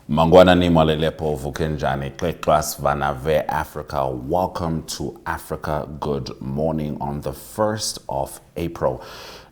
Mangwana ni Malelepo Vukenjani Kleklas Vanave Africa. Welcome to Africa Good Morning on the 1st of April.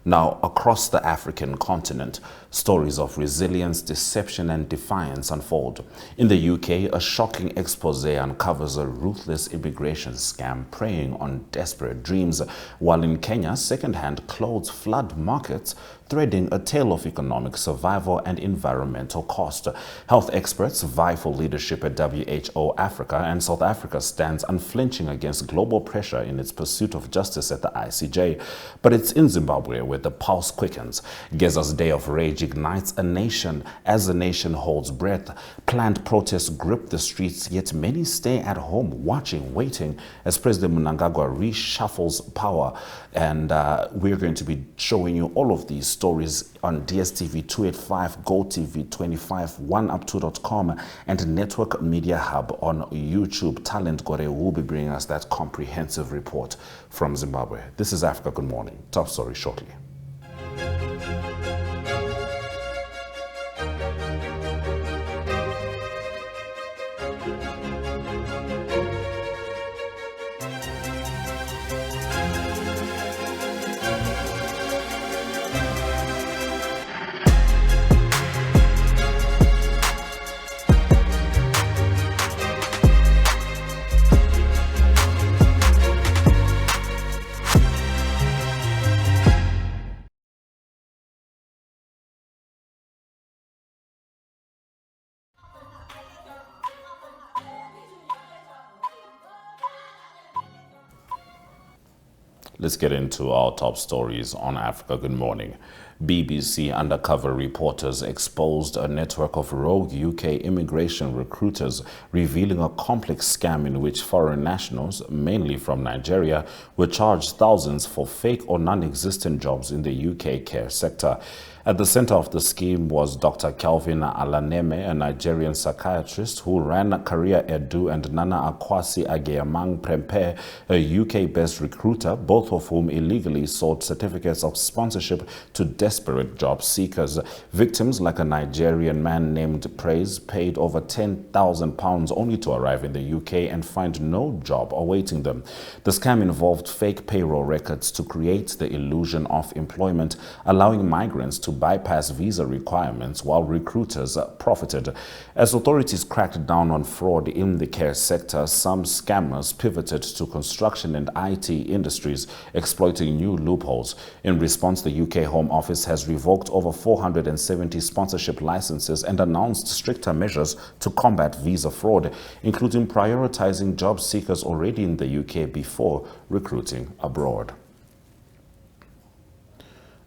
Now, across the African continent, stories of resilience, deception, and defiance unfold. In the UK, a shocking expose uncovers a ruthless immigration scam preying on desperate dreams, while in Kenya, second-hand clothes flood markets, threading a tale of economic survival and environmental cost. Health experts vie for leadership at WHO Africa, and South Africa stands unflinching against global pressure in its pursuit of justice at the ICJ. But it's in Zimbabwe where the pulse quickens. Geza's day of rage ignites a nation as the nation holds breath. Planned protests grip the streets, yet many stay at home watching, waiting as President Mnangagwa reshuffles power. And we're going to be showing you all of these stories on DSTV 285, GoTV 25, OneUp2.com, and Network Media Hub on YouTube. Talent Gore will be bringing us that comprehensive report from Zimbabwe. This is Africa Good Morning. Top story shortly. Let's get into our top stories on Africa Good Morning. BBC undercover reporters exposed a network of rogue UK immigration recruiters, revealing a complex scam in which foreign nationals, mainly from Nigeria, were charged thousands for fake or non-existent jobs in the UK care sector. At the center of the scheme was Dr. Kelvin Alaneme, a Nigerian psychiatrist who ran Career Edu, and Nana Akwasi Ageyamang Prempe, a UK-based recruiter, both of whom illegally sold certificates of sponsorship to desperate job seekers. Victims, like a Nigerian man named Praise, paid over £10,000 only to arrive in the UK and find no job awaiting them. The scam involved fake payroll records to create the illusion of employment, allowing migrants to bypass visa requirements while recruiters profited. As authorities cracked down on fraud in the care sector, some scammers pivoted to construction and IT industries, exploiting new loopholes. In response, the UK Home Office has revoked over 470 sponsorship licenses and announced stricter measures to combat visa fraud, including prioritizing job seekers already in the UK before recruiting abroad.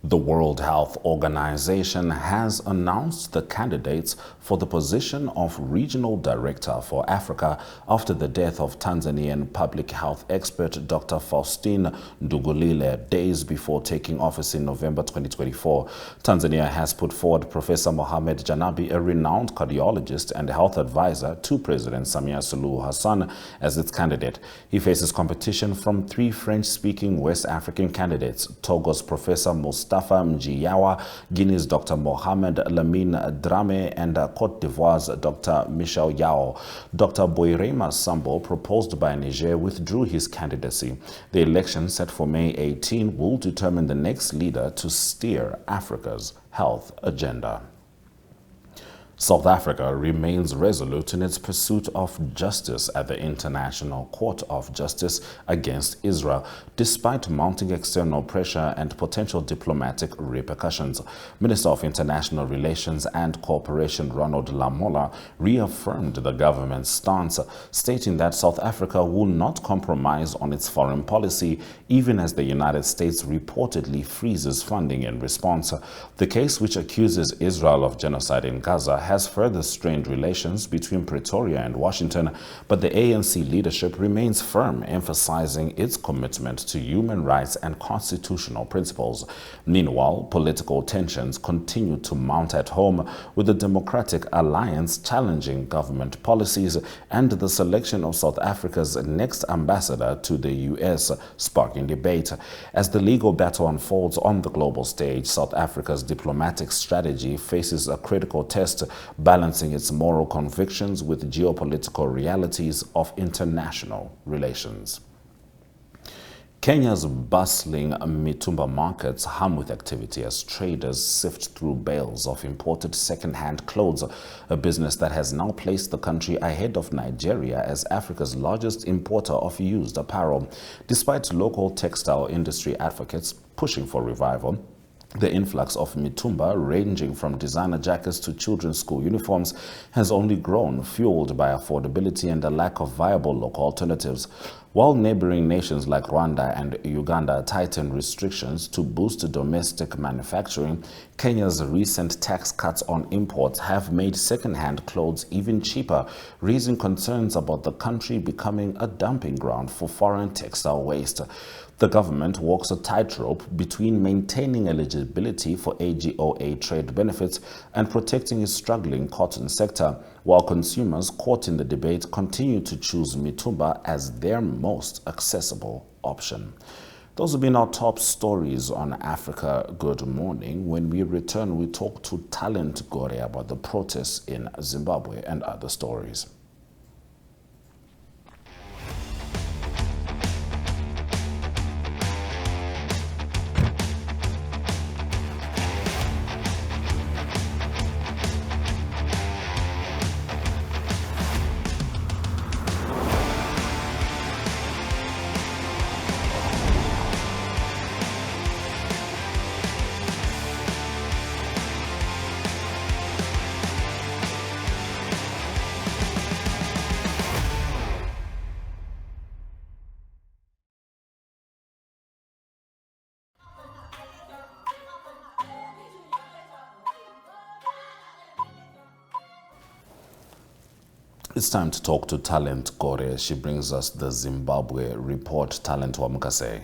The World Health Organization has announced the candidates for the position of Regional Director for Africa after the death of Tanzanian public health expert Dr. Faustine Ndugulile days before taking office in November 2024. Tanzania has put forward Professor Mohamed Janabi, a renowned cardiologist and health advisor to President Samia Suluhu Hassan, as its candidate. He faces competition from three French-speaking West African candidates: Togo's Professor Mustafa Mjiyawa, Guinea's Dr. Mohamed Lamine Drame, and Cote d'Ivoire's Dr. Michel Yao. Dr. Boirema Sambo, proposed by Niger, withdrew his candidacy. The election, set for May 18, will determine the next leader to steer Africa's health agenda. South Africa remains resolute in its pursuit of justice at the International Court of Justice against Israel, despite mounting external pressure and potential diplomatic repercussions. Minister of International Relations and Cooperation Ronald Lamola reaffirmed the government's stance, stating that South Africa will not compromise on its foreign policy, even as the United States reportedly freezes funding in response. The case, which accuses Israel of genocide in Gaza, has further strained relations between Pretoria and Washington, but the ANC leadership remains firm, emphasizing its commitment to human rights and constitutional principles. Meanwhile, political tensions continue to mount at home, with the Democratic Alliance challenging government policies and the selection of South Africa's next ambassador to the U.S., sparking debate. As the legal battle unfolds on the global stage, South Africa's diplomatic strategy faces a critical test balancing its moral convictions with geopolitical realities of international relations. Kenya's bustling Mitumba markets hum with activity as traders sift through bales of imported second-hand clothes, a business that has now placed the country ahead of Nigeria as Africa's largest importer of used apparel. Despite local textile industry advocates pushing for revival, the influx of Mitumba, ranging from designer jackets to children's school uniforms, has only grown, fueled by affordability and a lack of viable local alternatives. While neighboring nations like Rwanda and Uganda tighten restrictions to boost domestic manufacturing, Kenya's recent tax cuts on imports have made second-hand clothes even cheaper, raising concerns about the country becoming a dumping ground for foreign textile waste. The government walks a tightrope between maintaining eligibility for AGOA trade benefits and protecting its struggling cotton sector, while consumers caught in the debate continue to choose Mitumba as their most accessible option. Those have been our top stories on Africa Good Morning. When we return, we talk to Talent Gore about the protests in Zimbabwe and other stories. It's time to talk to Talent Gore. She brings us the Zimbabwe report. Talent Wamukase.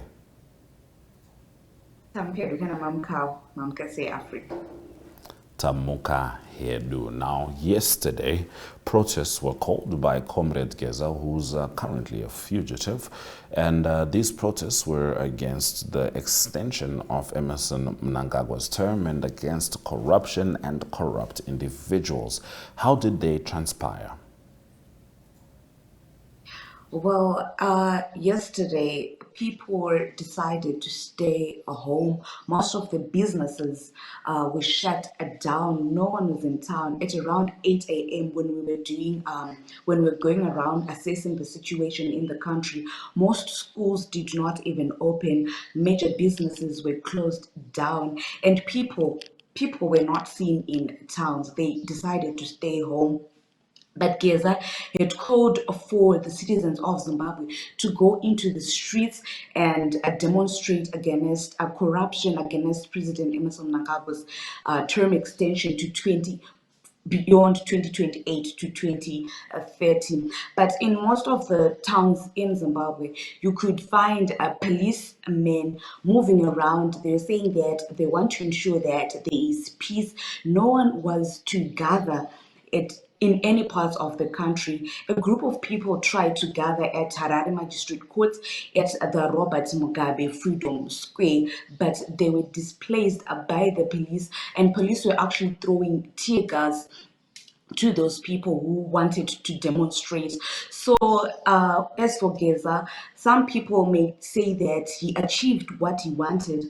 Tamuka Hedu. Now, yesterday, protests were called by Comrade Geza, who's currently a fugitive, and these protests were against the extension of Emmerson Mnangagwa's term and against corruption and corrupt individuals. How did they transpire? Well, yesterday, people decided to stay at home. Most of the businesses were shut down. No one was in town. At around 8 a.m. when we were going around assessing the situation in the country, most schools did not even open. Major businesses were closed down, and people were not seen in towns. They decided to stay home. But Geza had called for the citizens of Zimbabwe to go into the streets and demonstrate against corruption, against President Emmerson Mnangagwa's term extension to beyond 2028 to 2030. But in most of the towns in Zimbabwe, you could find policemen moving around. They're saying that they want to ensure that there is peace. No one was to gather in any parts of the country. A group of people tried to gather at Harare Magistrate Court at the Robert Mugabe Freedom Square, but they were displaced by the police, and police were actually throwing tear gas to those people who wanted to demonstrate. So, as for Geza, some people may say that he achieved what he wanted,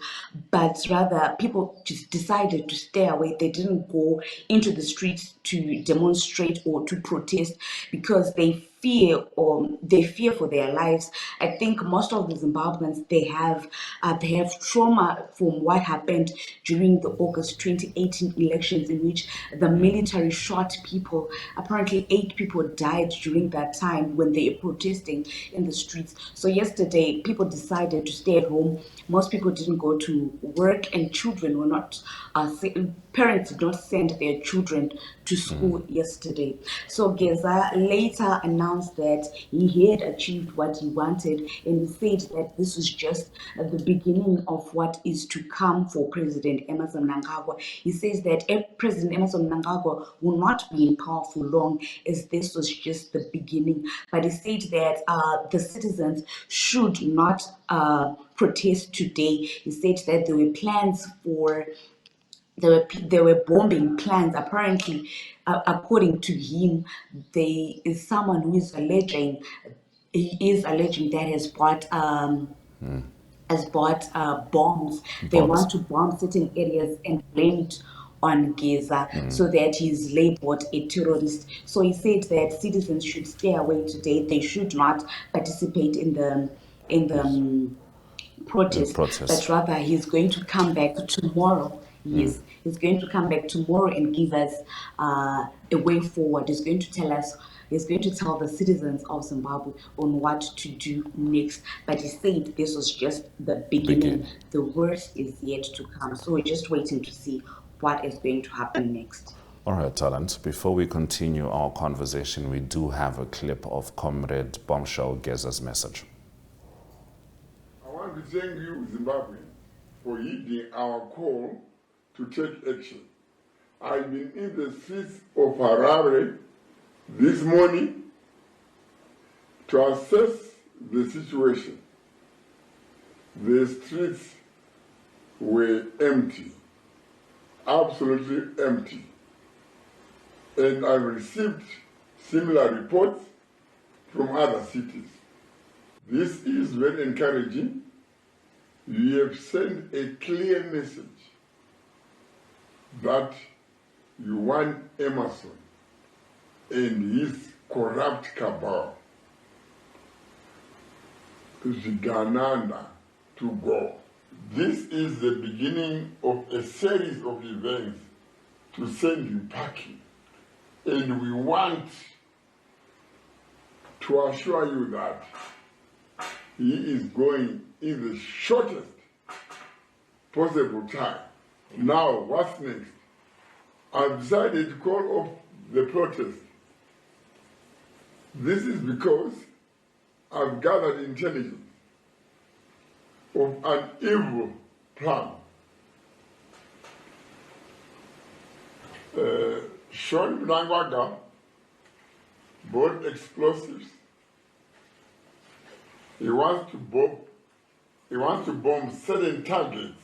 but rather people just decided to stay away. They didn't go into the streets to demonstrate or to protest because they fear for their lives. I think most of the Zimbabweans they have trauma from what happened during the August 2018 elections, in which the military shot people. Apparently, 8 people died during that time when they were protesting in the streets. So yesterday, people decided to stay at home. Most people didn't go to work, and children were not. Parents did not send their children to school yesterday. So Geza later announced that he had achieved what he wanted, and he said that this was just the beginning of what is to come for President Emmerson Mnangagwa. He says that President Emmerson Mnangagwa will not be in power for long, as this was just the beginning. But he said that the citizens should not protest today. He said that there were plans there were bombing plans. Apparently, according to him, there is someone who is alleging, he is alleging that has bought bombs. They Bombs. want to bomb certain areas and blame it on Gaza so that he's labeled a terrorist. So he said that citizens should stay away today. They should not participate in the In protest, but protest. rather he's going to come back tomorrow. Yes, he's going to come back tomorrow and give us a way forward. He's going to tell us, he's going to tell the citizens of Zimbabwe on what to do next. But he said this was just the beginning. Begin. The worst is yet to come. So we're just waiting to see what is going to happen next. All right, Talent. Before we continue our conversation, we do have a clip of Comrade Bombshell Geza's message. I want to thank you, Zimbabwe, for heeding our call to take action. I've been in the streets of Harare this morning to assess the situation. The streets were empty, absolutely empty. And I received similar reports from other cities. This is very encouraging. You have sent a clear message that you want Emerson and his corrupt cabal, Zigananda, to go. This is the beginning of a series of events to send you packing. And we want to assure you that he is going in the shortest possible time. Now, what's next? I've decided to call off the protest. This is because I've gathered intelligence of an evil plan. Sean Mnangagwa bought explosives. He wants to bomb certain targets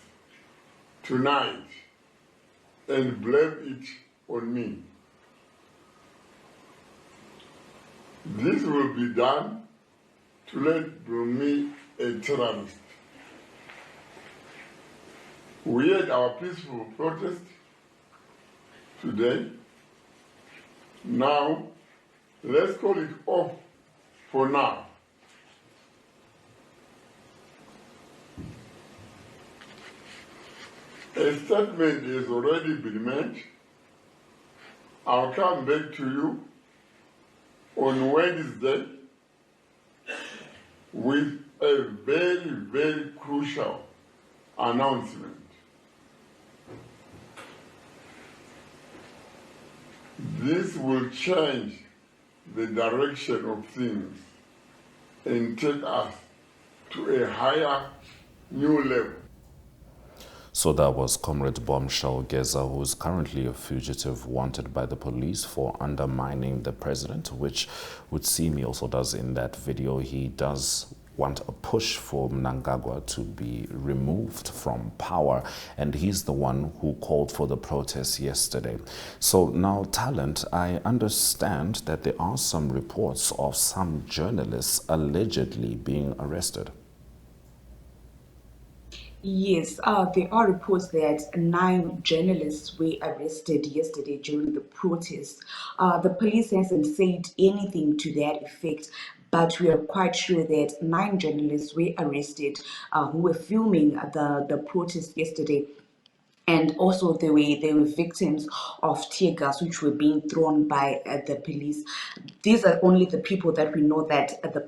tonight and blame it on me. This will be done to label me a terrorist. We had our peaceful protest today. Now, let's call it off for now. A statement has already been made. I'll come back to you on Wednesday with a very, very crucial announcement. This will change the direction of things and take us to a higher, new level. So that was Comrade Bombshell Geza, who is currently a fugitive wanted by the police for undermining the president, which would seem he also does in that video. He does want a push for Mnangagwa to be removed from power, and he's the one who called for the protests yesterday. So now, Talent, I understand that there are some reports of some journalists allegedly being arrested. Yes, there are reports that 9 journalists were arrested yesterday during the protest. The police hasn't said anything to that effect, but we are quite sure that 9 journalists were arrested who were filming the protest yesterday. And also they were victims of tear gas which were being thrown by the police. These are only the people that we know that the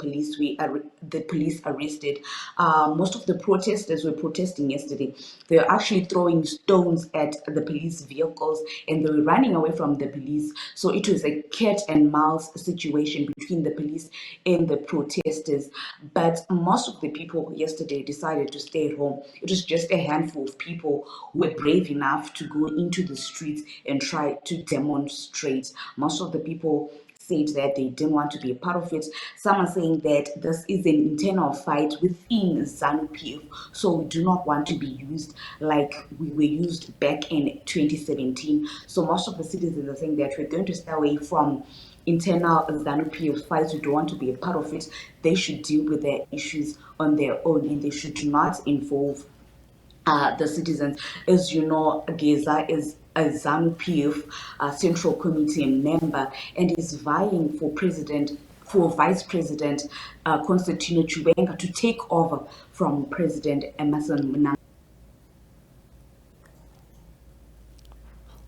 police arrested. Most of the protesters were protesting yesterday. They were actually throwing stones at the police vehicles and they were running away from the police. So it was a cat and mouse situation between the police and the protesters. But most of the people yesterday decided to stay at home. It was just a handful of people who were brave enough to go into the streets and try to demonstrate. Most of the people said that they didn't want to be a part of it. Some are saying that this is an internal fight within ZANU-PF, so we do not want to be used like we were used back in 2017. So most of the citizens are saying that we're going to stay away from internal ZANU-PF fights. We don't want to be a part of it. They should deal with their issues on their own, and they should not involve the citizens. As you know, Geza is a ZANU-PF Central Committee member and is vying for Vice President Constantino Chiwenga to take over from President Emmerson Mnangagwa.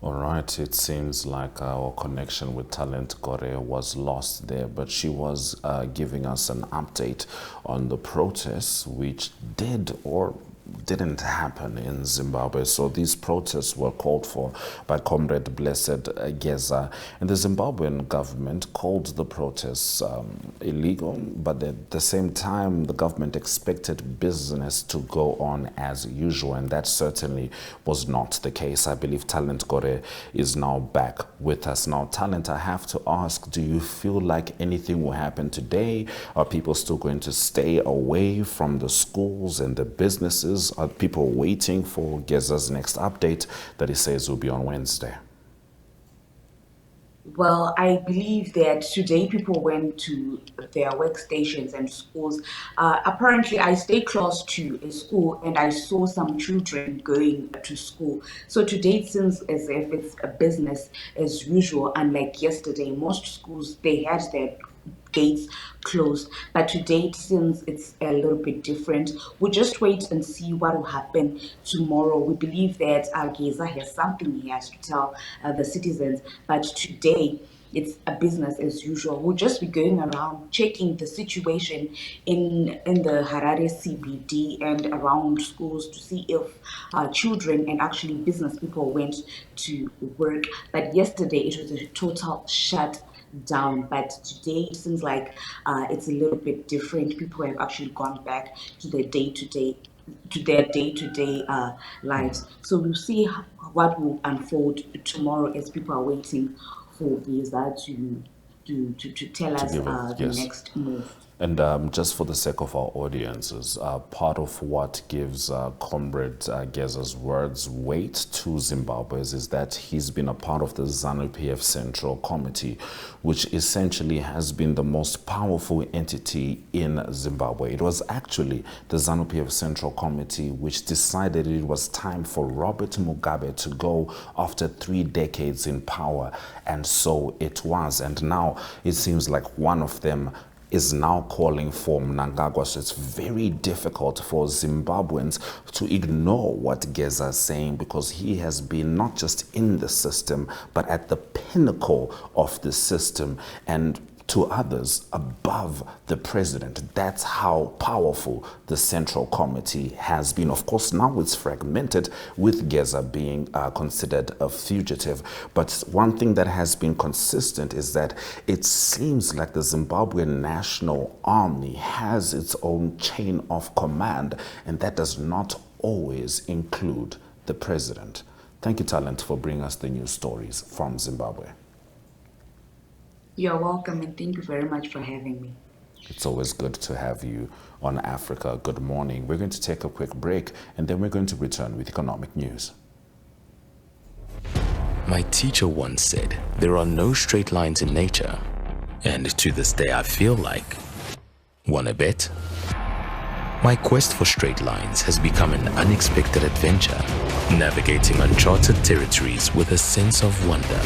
All right, it seems like our connection with Talent Gore was lost there, but she was giving us an update on the protests which did or didn't happen in Zimbabwe. So these protests were called for by Comrade Blessed Geza, and the Zimbabwean government called the protests illegal, but at the same time the government expected business to go on as usual, and that certainly was not the case. I believe Talent Gore is now back with us. Now, Talent, I have to ask, do you feel like anything will happen today? Are people still going to stay away from the schools and the businesses? Are people waiting for Geza's next update that he says will be on Wednesday? Well, I believe that today people went to their workstations and schools. Apparently, I stay close to a school and I saw some children going to school. So today it seems as if it's a business as usual. Unlike yesterday, most schools, they had their gates closed, but today it seems it's a little bit different. We'll just wait and see what will happen tomorrow. We believe that Geza has something he has to tell the citizens, but today it's a business as usual. We'll just be going around checking the situation in the Harare CBD and around schools to see if children and actually business people went to work. But yesterday it was a total shut down, but today it seems like it's a little bit different. People have actually gone back to their day-to-day lives. So we'll see what will unfold tomorrow as people are waiting for Visa to tell us the Yes. next move. And just for the sake of our audiences, part of what gives Comrade Geza's words weight to Zimbabweans is that he's been a part of the ZANU-PF Central Committee, which essentially has been the most powerful entity in Zimbabwe. It was actually the ZANU-PF Central Committee which decided it was time for Robert Mugabe to go after 3 decades in power, and so it was. And now it seems like one of them is now calling for Mnangagwa. So it's very difficult for Zimbabweans to ignore what Geza is saying, because he has been not just in the system, but at the pinnacle of the system, and to others above the president. That's how powerful the Central Committee has been. Of course, now it's fragmented, with Geza being considered a fugitive. But one thing that has been consistent is that it seems like the Zimbabwean National Army has its own chain of command, and that does not always include the president. Thank you, Talent, for bringing us the news stories from Zimbabwe. You're welcome, and thank you very much for having me. It's always good to have you on Africa Good Morning. We're going to take a quick break, and then we're going to return with economic news. My teacher once said, there are no straight lines in nature. And to this day I feel like, wanna bet? My quest for straight lines has become an unexpected adventure, navigating uncharted territories with a sense of wonder.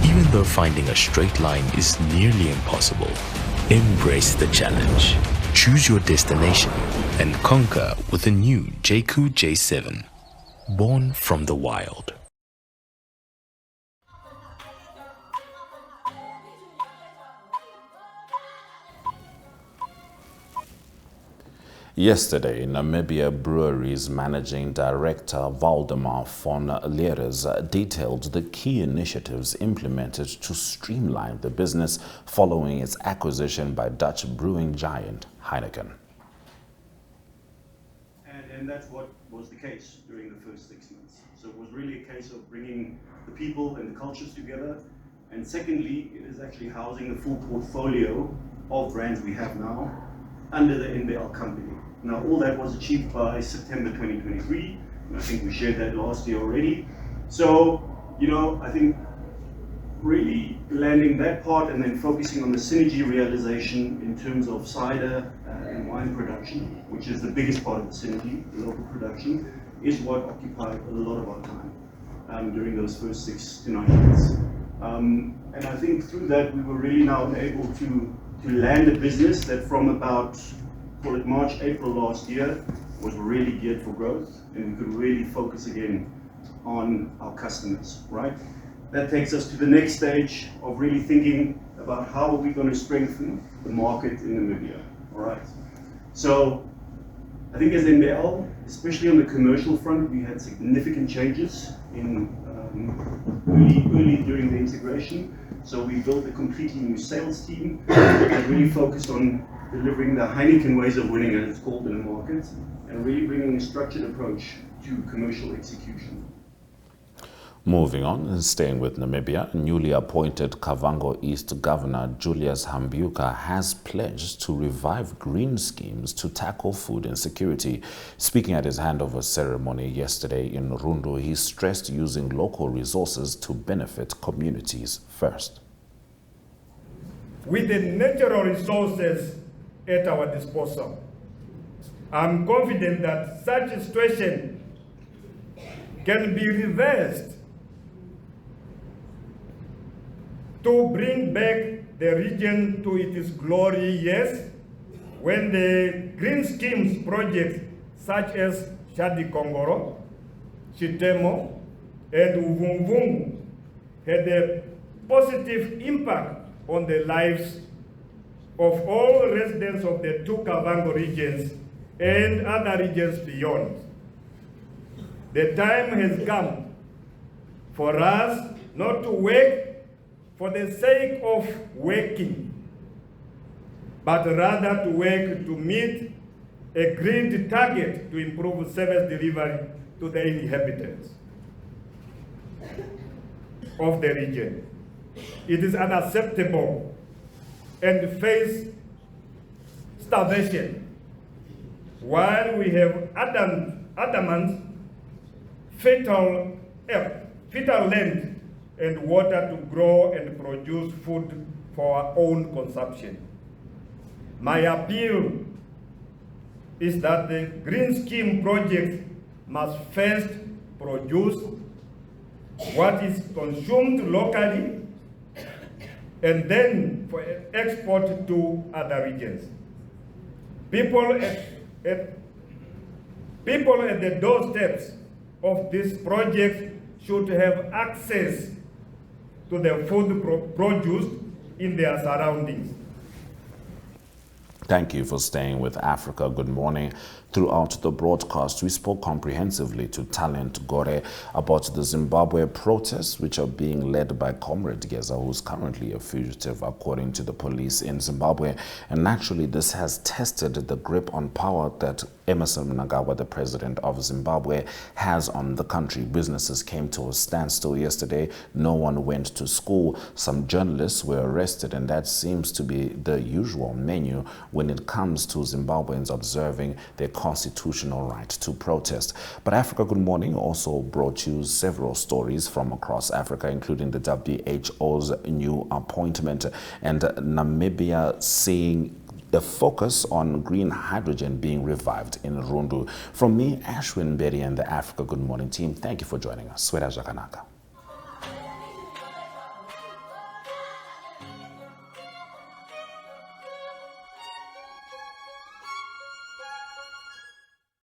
Even though finding a straight line is nearly impossible, embrace the challenge. Choose your destination and conquer with the new JQ J7, born from the wild. Yesterday, Namibia Brewery's managing director, Valdemar von Leers, detailed the key initiatives implemented to streamline the business following its acquisition by Dutch brewing giant Heineken. And that's what was the case during the first 6 months. So it was really a case of bringing the people and the cultures together, And secondly, it is actually housing the full portfolio of brands we have now under the NBL company. Now, all that was achieved by September 2023, and I think we shared that last year already. So, I think really landing that part and then focusing on the synergy realization in terms of cider and wine production, which is the biggest part of the synergy, the local production, is what occupied a lot of our time during those first 6 to 9 months. And I think through that we were really now able to land a business that from about, call it March, April last year, was really geared for growth, and we could really focus again on our customers, right? That takes us to the next stage of really thinking about how are we going to strengthen the market in Namibia, all right? So I think as NBL, especially on the commercial front, we had significant changes in early during the integration. So we built a completely new sales team that really focused on delivering the Heineken ways of winning, as it's called in the market, and really bringing a structured approach to commercial execution. Moving on and staying with Namibia, newly appointed Kavango East Governor Julius Hambuka has pledged to revive green schemes to tackle food insecurity. Speaking at his handover ceremony yesterday in Rundu, he stressed using local resources to benefit communities first. With the natural resources at our disposal, I'm confident that such a situation can be reversed to bring back the region to its glory, yes, when the green schemes projects such as Shadi Kongoro, Chitemo, and Uvungvungu had a positive impact on the lives of all residents of the 2 Kavango regions and other regions beyond. The time has come for us not to work for the sake of working, but rather to work to meet a agreed target to improve service delivery to the inhabitants of the region. It is unacceptable and face starvation while we have adamant fertile land and water to grow and produce food for our own consumption. My appeal is that the green scheme projects must first produce what is consumed locally and then for export to other regions. People at the doorsteps of this project should have access to the food produced in their surroundings. Thank you for staying with Africa. Good morning. Throughout the broadcast, we spoke comprehensively to Talent Gore about the Zimbabwe protests, which are being led by Comrade Geza, who's currently a fugitive, according to the police in Zimbabwe. And naturally, this has tested the grip on power that Emmerson Mnangagwa, the president of Zimbabwe, has on the country. Businesses came to a standstill yesterday. No one went to school. Some journalists were arrested, and that seems to be the usual menu when it comes to Zimbabweans observing their constitutional right to protest. But Africa Good Morning also brought you several stories from across Africa, including the WHO's new appointment and Namibia seeing the focus on green hydrogen being revived in Rundu. From me, Ashwin Berry, and the Africa Good Morning team, thank you for joining us. Swera Jakanaka.